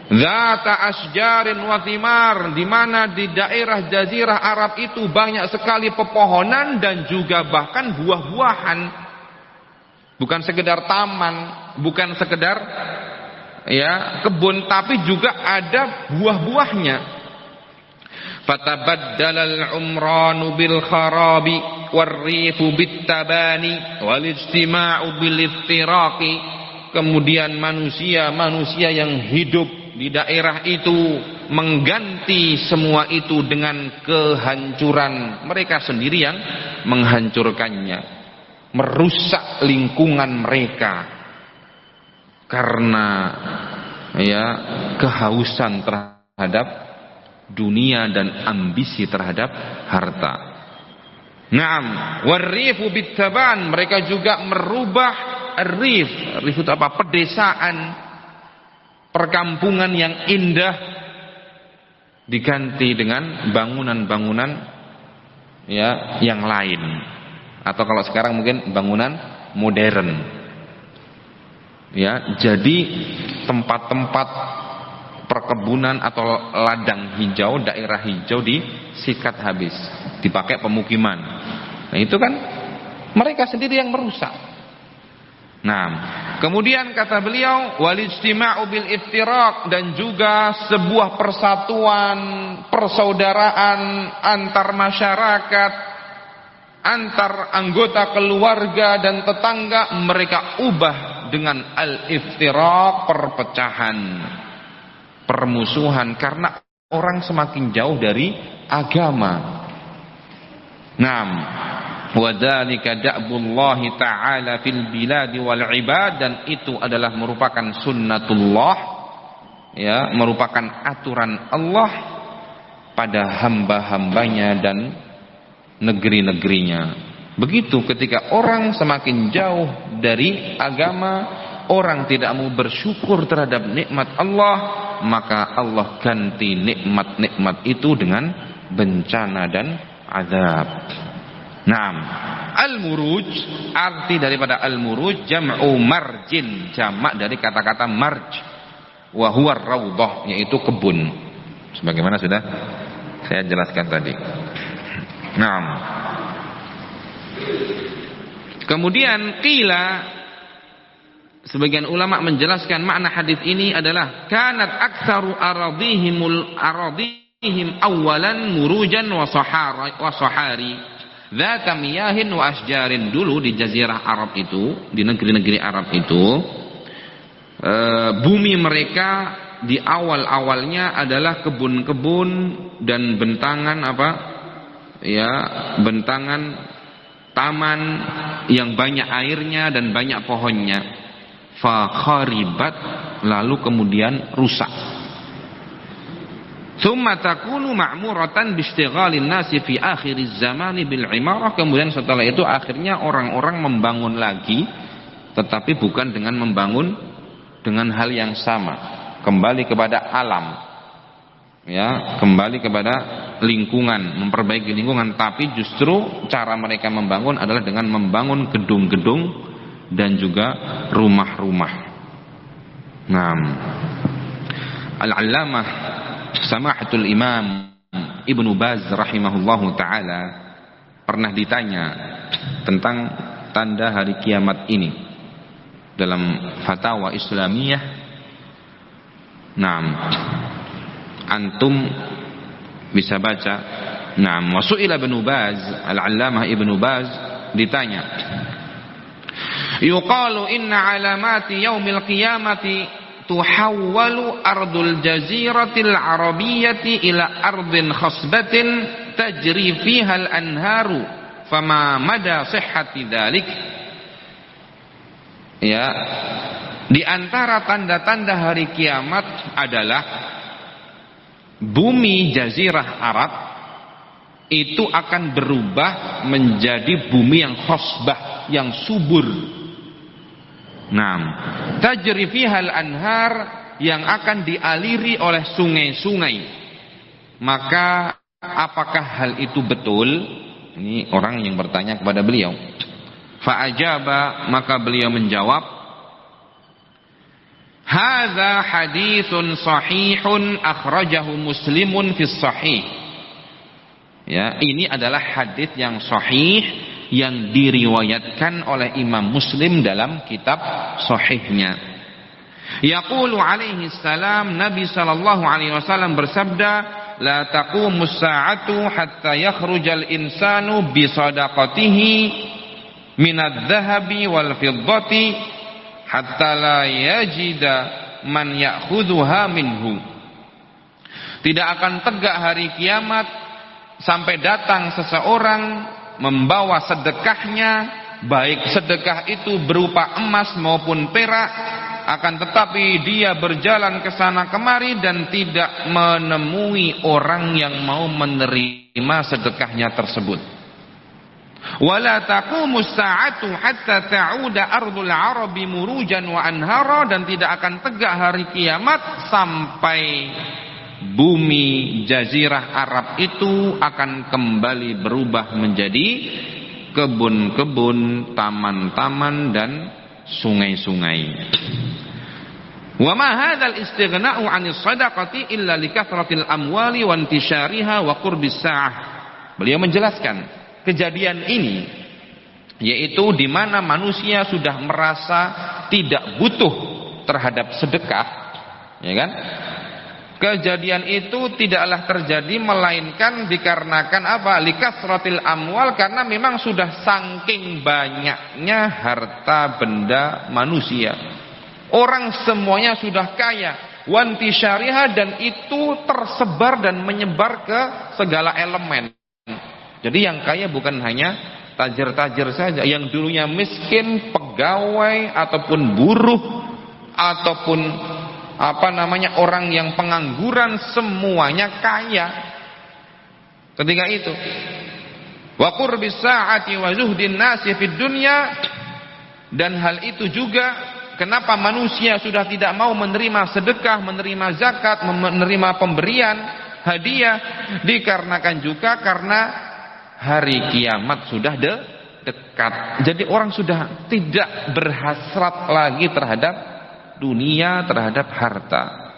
Zata asjarin wa thimar, di mana di daerah Jazirah Arab itu banyak sekali pepohonan dan juga bahkan buah-buahan. Bukan sekedar taman, bukan sekedar ya kebun, tapi juga ada buah-buahnya. Fatabaddala al-umranu bil kharabi war-rifu bit tabani wal ijtima'u bil iftiraqi. Kemudian manusia yang hidup di daerah itu mengganti semua itu dengan kehancuran. Mereka sendiri yang menghancurkannya, merusak lingkungan mereka karena ya kehausan terhadap dunia dan ambisi terhadap harta. Naam, warifu bitaban, mereka juga merubah rif itu apa? Pedesaan, perkampungan yang indah diganti dengan bangunan-bangunan ya yang lain, atau kalau sekarang mungkin bangunan modern. Ya, jadi tempat-tempat perkebunan atau ladang hijau, daerah hijau disikat habis, dipakai pemukiman. Nah, itu kan mereka sendiri yang merusak. Nah, kemudian kata beliau wal ijtima'u bil iftiraq, dan juga sebuah persatuan, persaudaraan antar masyarakat, antar anggota keluarga dan tetangga, mereka ubah dengan al-iftiraq, perpecahan, permusuhan, karena orang semakin jauh dari agama. Naam, wa dzalika da'bullahi ta'ala fil biladi wal ibad, dan itu adalah merupakan sunnatullah, ya, merupakan aturan Allah pada hamba-hambanya dan negeri-negerinya. Begitu ketika orang semakin jauh dari agama, orang tidak mau bersyukur terhadap nikmat Allah, maka Allah ganti nikmat-nikmat itu dengan bencana dan azab. Naam, al-muruj, arti daripada al-muruj jam'u marjin, jamak dari kata-kata marj, wa huwa raudhah, yaitu kebun, sebagaimana sudah saya jelaskan tadi. Naam. Kemudian qila, sebagian ulama menjelaskan makna hadis ini adalah kanat aktsaru aradihim awalan murujan wa sahari dzata miyahin wa asjarin. Dulu di jazirah Arab itu, di negeri-negeri Arab itu, bumi mereka di awal-awalnya adalah kebun-kebun dan bentangan apa? Ya, bentangan taman yang banyak airnya dan banyak pohonnya. Fa kharibat, lalu kemudian rusak. Tsumma takunu ma'muratan bi istighalin nasi fi akhiriz zamani bil imarah. Kemudian setelah itu akhirnya orang-orang membangun lagi, tetapi bukan dengan membangun dengan hal yang sama, kembali kepada alam, ya, kembali kepada lingkungan, memperbaiki lingkungan, tapi justru cara mereka membangun adalah dengan membangun gedung-gedung dan juga rumah-rumah. Nah, Al-Allamah Samahatul Imam Ibnu Baz rahimahullahu taala pernah ditanya tentang tanda hari kiamat ini dalam fatwa Islamiyah. Nah, antum bisa baca. Nah, wasu'ila Ibnu Baz, Al-Allamah Ibnu Baz ditanya, yuqalu inna alamati yaumil qiyamati tuhawwalu ardul jaziratil arabiyyati ila ardin khasbatin tajri fiha al-anharu fama mada sihhati dzalik. Ya, di antara tanda-tanda hari kiamat adalah bumi jazirah Arab itu akan berubah menjadi bumi yang khosbah, yang subur. Nah, tajri fihal anhar, yang akan dialiri oleh sungai-sungai. Maka apakah hal itu betul? Ini orang yang bertanya kepada beliau. Fa'ajaba, maka beliau menjawab, hadza haditsun sahihun akhrajahu Muslimun fis sahih. Ya, ini adalah hadis yang sahih yang diriwayatkan oleh Imam Muslim dalam kitab sahihnya. Yaqulu alaihi salam, Nabi sallallahu alaihi wasallam bersabda, la taqumus sa'atu hatta yakhrujal insanu bi sadaqatihi minadh dhahabi wal fiddati hatta la yajida man ya'khudhuha minhu. Tidak akan tegak hari kiamat sampai datang seseorang membawa sedekahnya, baik sedekah itu berupa emas maupun perak, akan tetapi dia berjalan ke sana kemari dan tidak menemui orang yang mau menerima sedekahnya tersebut. Wala taqumus sa'atu hatta ta'uda ardul arabi murujan wa anhara, dan tidak akan tegak hari kiamat sampai bumi jazirah Arab itu akan kembali berubah menjadi kebun-kebun, taman-taman dan sungai-sungai. Wa ma hadzal istighna'u 'anis shadaqati illa likathratil amwali wa intishariha wa qurbis sa'ah. Beliau menjelaskan kejadian ini, yaitu di mana manusia sudah merasa tidak butuh terhadap sedekah, ya kan? Kejadian itu tidaklah terjadi melainkan dikarenakan apa? Likathratil amwal, karena memang sudah saking banyaknya harta benda manusia. Orang semuanya sudah kaya, wanti syariah, dan itu tersebar dan menyebar ke segala elemen. Jadi yang kaya bukan hanya tajir-tajir saja, yang dulunya miskin, pegawai ataupun buruh ataupun orang yang pengangguran, semuanya kaya ketika itu. Wa qurbis sa'ati wa zuhdin nasi fid dunya, dan hal itu juga kenapa manusia sudah tidak mau menerima sedekah, menerima zakat, menerima pemberian hadiah, dikarenakan juga karena hari kiamat sudah dekat. Jadi orang sudah tidak berhasrat lagi terhadap dunia, terhadap harta.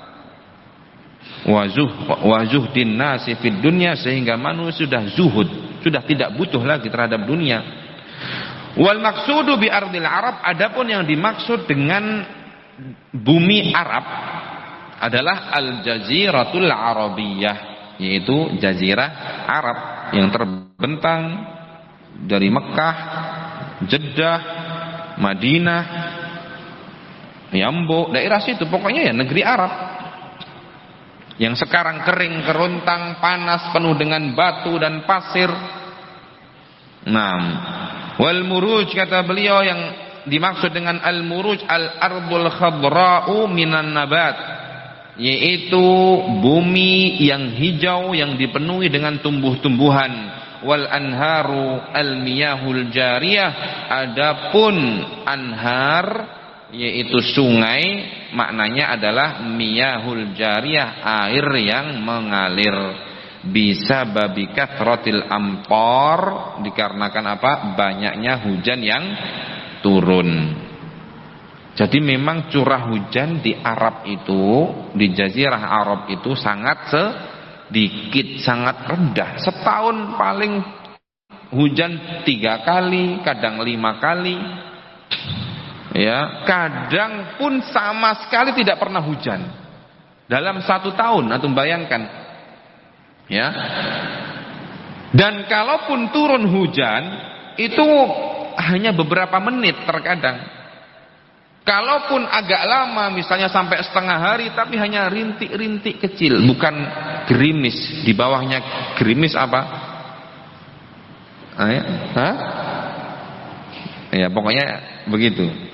Wazuhdin nasi fid dunya, sehingga manusia sudah zuhud, sudah tidak butuh lagi terhadap dunia. Wal maksudu bi ardil Arab, adapun yang dimaksud dengan bumi Arab adalah al jaziratul arabiyah, yaitu jazirah Arab yang terbentang dari Mekah, Jeddah, Madinah, Yambo, daerah situ, pokoknya ya negeri Arab yang sekarang kering, kerontang, panas, penuh dengan batu dan pasir. Wal muruj, kata beliau, yang dimaksud dengan al muruj al ardul khadra'u minan nabat, yaitu bumi yang hijau yang dipenuhi dengan tumbuh-tumbuhan. Wal anharu al miyahul jariyah, adapun anhar yaitu sungai, maknanya adalah miyahul jariyah, air yang mengalir. Bisa babi kathratil amtor, dikarenakan apa? Banyaknya hujan yang turun. Jadi memang curah hujan di Arab itu, di jazirah Arab itu sangat sedikit, sangat rendah. Setahun paling hujan 3 kali, kadang 5 kali. Ya, kadang pun sama sekali tidak pernah hujan dalam 1 tahun. Antum bayangkan, ya. Dan kalaupun turun hujan itu hanya beberapa menit terkadang. Kalaupun agak lama, misalnya sampai setengah hari, tapi hanya rintik-rintik kecil, bukan gerimis. Di bawahnya gerimis apa? Ya, pokoknya begitu.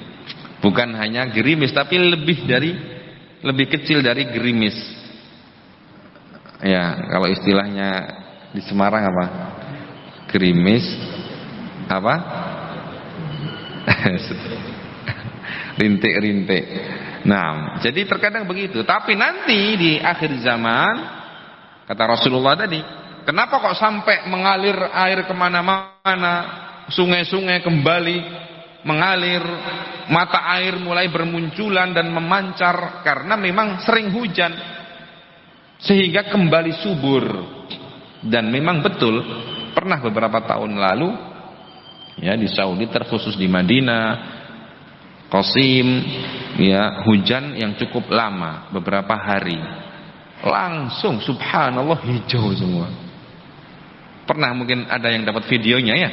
Bukan hanya gerimis, tapi lebih kecil dari gerimis. Ya, kalau istilahnya di Semarang apa? Gerimis apa? Rintik-rintik. Nah, jadi terkadang begitu. Tapi nanti di akhir zaman, kata Rasulullah tadi, kenapa kok sampai mengalir air kemana-mana, sungai-sungai kembali mengalir, mata air mulai bermunculan dan memancar, karena memang sering hujan, sehingga kembali subur. Dan memang betul, pernah beberapa tahun lalu, ya di Saudi, terkhusus di Madinah, Qasim, ya hujan yang cukup lama, beberapa hari, langsung subhanallah hijau semua. Pernah mungkin ada yang dapat videonya ya,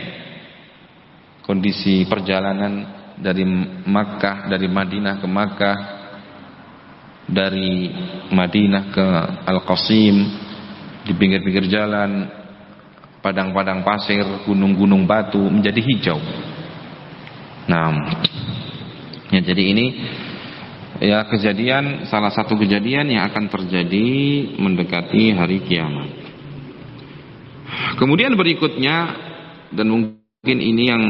kondisi perjalanan dari Makkah, dari Madinah ke Makkah, dari Madinah ke Al-Qasim, di pinggir-pinggir jalan, padang-padang pasir, gunung-gunung batu menjadi hijau. Nah, ya, jadi ini ya kejadian, salah satu kejadian yang akan terjadi mendekati hari kiamat. Kemudian berikutnya, dan mungkin ini yang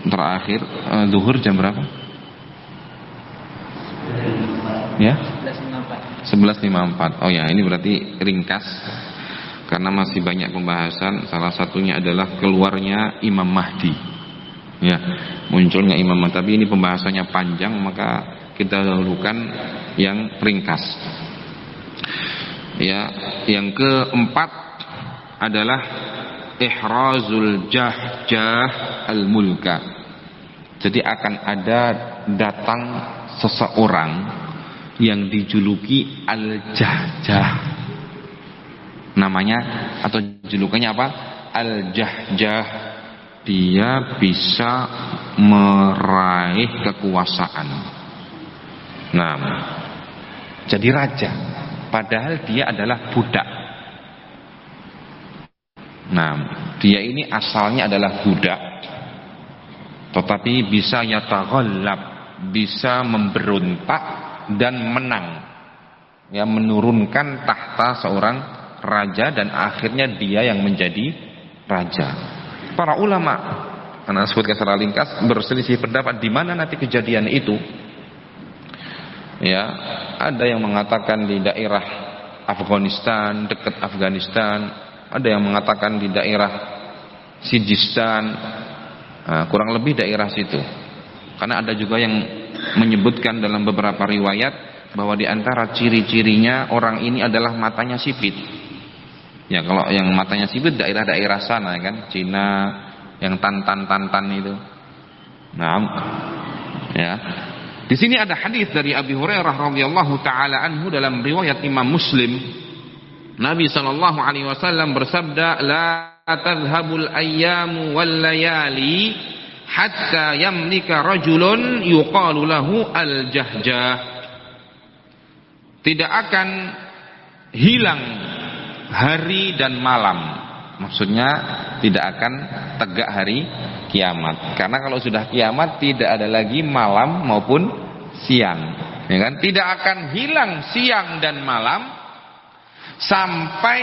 terakhir, zuhur jam berapa? Ya? 11.54. Oh ya, ini berarti ringkas karena masih banyak pembahasan. Salah satunya adalah keluarnya Imam Mahdi. Ya, munculnya Imam Mahdi. Tapi ini pembahasannya panjang, maka kita dahulukan yang ringkas. Ya, yang keempat adalah ihrazul jahjah al-mulka. Jadi akan ada datang seseorang yang dijuluki al-jahjah. Namanya atau julukannya apa? Al-jahjah. Dia bisa meraih kekuasaan. Nah, jadi raja, padahal dia adalah budak. Nah, dia ini asalnya adalah budak, tetapi bisa yataghallab, bisa memberontak dan menang, ya, menurunkan tahta seorang raja, dan akhirnya dia yang menjadi raja. Para ulama, karena sebutkan secara ringkas, berselisih pendapat di mana nanti kejadian itu. Ya, ada yang mengatakan di daerah Afghanistan, dekat Afghanistan. Ada yang mengatakan di daerah Sijistan, kurang lebih daerah situ. Karena ada juga yang menyebutkan dalam beberapa riwayat bahwa di antara ciri-cirinya orang ini adalah matanya sipit. Ya, kalau yang matanya sipit daerah-daerah sana kan, Cina, yang tantan-tantan itu. Nah, ya. Di sini ada hadis dari Abi Hurairah radhiyallahu taala anhu dalam riwayat Imam Muslim. Nabi sallallahu alaihi wasallam bersabda, "La tadhhabul ayyamu wal layali hatta yamlika rajulun yuqalu lahu al-jahjah." Tidak akan hilang hari dan malam. Maksudnya tidak akan tegak hari kiamat. Karena kalau sudah kiamat tidak ada lagi malam maupun siang, ya kan? Tidak akan hilang siang dan malam sampai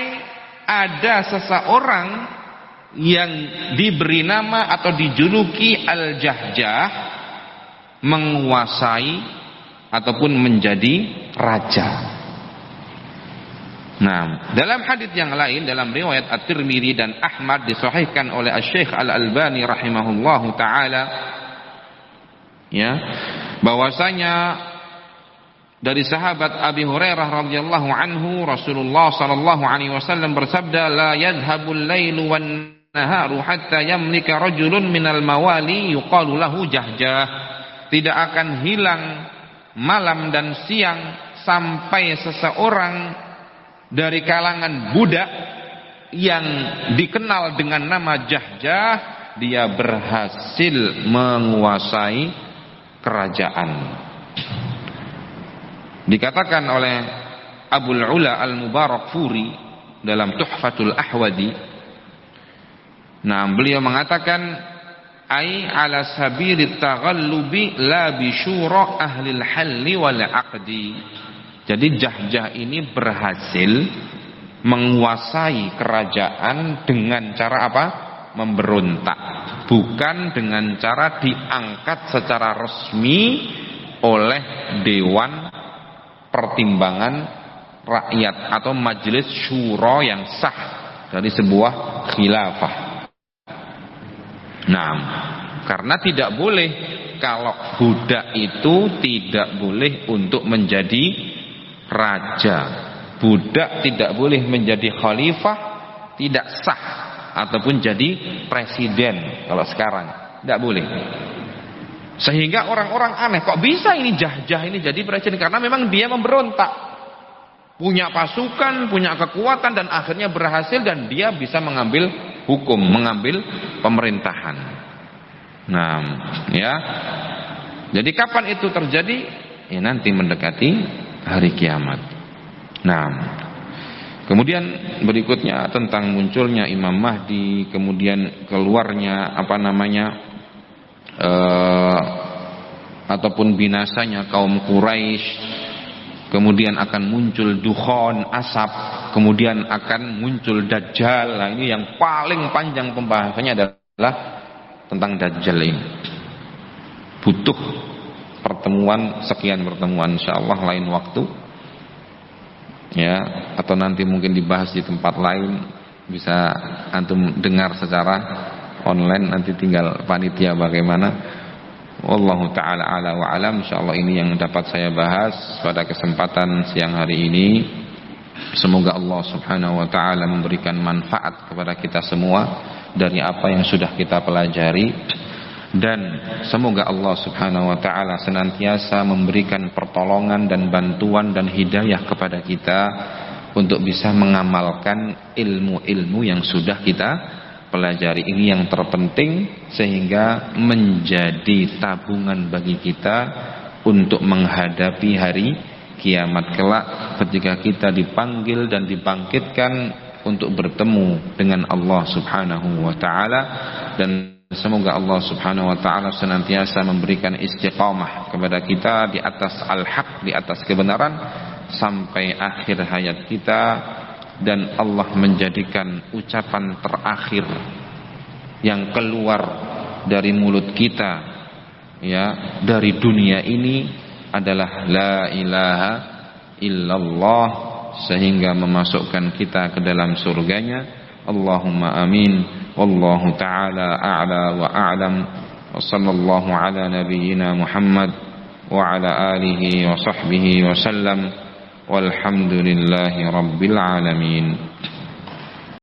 ada seseorang yang diberi nama atau dijuluki Al-Jahjah menguasai ataupun menjadi raja. Nah, dalam hadis yang lain, dalam riwayat At-Tirmidzi dan Ahmad, disahihkan oleh Asy-Syaikh Al-Albani rahimahullahu taala, ya, bahwasanya dari sahabat Abi Hurairah radhiyallahu anhu, Rasulullah sallallahu alaihi wasallam bersabda, "La yadhhabul lailu wan naharu hatta yamlika rajulun minal mawali yuqalu lahu jahjah." Tidak akan hilang malam dan siang sampai seseorang dari kalangan budak yang dikenal dengan nama Jahjah, dia berhasil menguasai kerajaan. Dikatakan oleh Abul Ula Al-Mubarakfuri dalam Tuhfatul Ahwadi. Nah, beliau mengatakan, ai ala sabilit taghallubi la bi syura ahli al-halli wal 'aqdi. Jadi Jahjah ini berhasil menguasai kerajaan dengan cara apa? Memberontak, bukan dengan cara diangkat secara resmi oleh Dewan Pertimbangan Rakyat atau Majelis Syuro yang sah dari sebuah khilafah. Nah, karena tidak boleh, kalau budak itu tidak boleh untuk menjadi raja, budak tidak boleh menjadi khalifah, tidak sah, ataupun jadi presiden kalau sekarang, tidak boleh. Sehingga orang-orang aneh, kok bisa ini Jahjah ini jadi presiden? Karena memang dia memberontak, punya pasukan, punya kekuatan, dan akhirnya berhasil, dan dia bisa mengambil hukum, mengambil pemerintahan. Nah, ya. Jadi kapan itu terjadi? Ya nanti mendekati hari kiamat. Nah, kemudian berikutnya tentang munculnya Imam Mahdi, kemudian keluarnya ataupun binasanya kaum Quraisy, kemudian akan muncul dukhon, asap, kemudian akan muncul Dajjal. Nah, ini yang paling panjang pembahasannya adalah tentang Dajjal ini. Butuh pertemuan, sekian pertemuan, insyaallah lain waktu. Ya, atau nanti mungkin dibahas di tempat lain, bisa antum dengar secara online, nanti tinggal panitia bagaimana. Wallahu taala ala wa alam. Insyaallah ini yang dapat saya bahas pada kesempatan siang hari ini. Semoga Allah Subhanahu wa taala memberikan manfaat kepada kita semua dari apa yang sudah kita pelajari, dan semoga Allah Subhanahu wa taala senantiasa memberikan pertolongan dan bantuan dan hidayah kepada kita untuk bisa mengamalkan ilmu-ilmu yang sudah kita pelajari ini, yang terpenting, sehingga menjadi tabungan bagi kita untuk menghadapi hari kiamat kelak, ketika kita dipanggil dan dibangkitkan untuk bertemu dengan Allah Subhanahu wa taala. Dan semoga Allah Subhanahu wa taala senantiasa memberikan istiqamah kepada kita di atas al-haq, di atas kebenaran sampai akhir hayat kita, dan Allah menjadikan ucapan terakhir yang keluar dari mulut kita, ya, dari dunia ini adalah la ilaha illallah, sehingga memasukkan kita ke dalam surganya. Allahumma amin. Wallahu ta'ala a'la wa a'lam. Wa sallallahu ala nabiyyina Muhammad wa ala alihi wa sahbihi wa sallam. Walhamdulillahi rabbil alamin.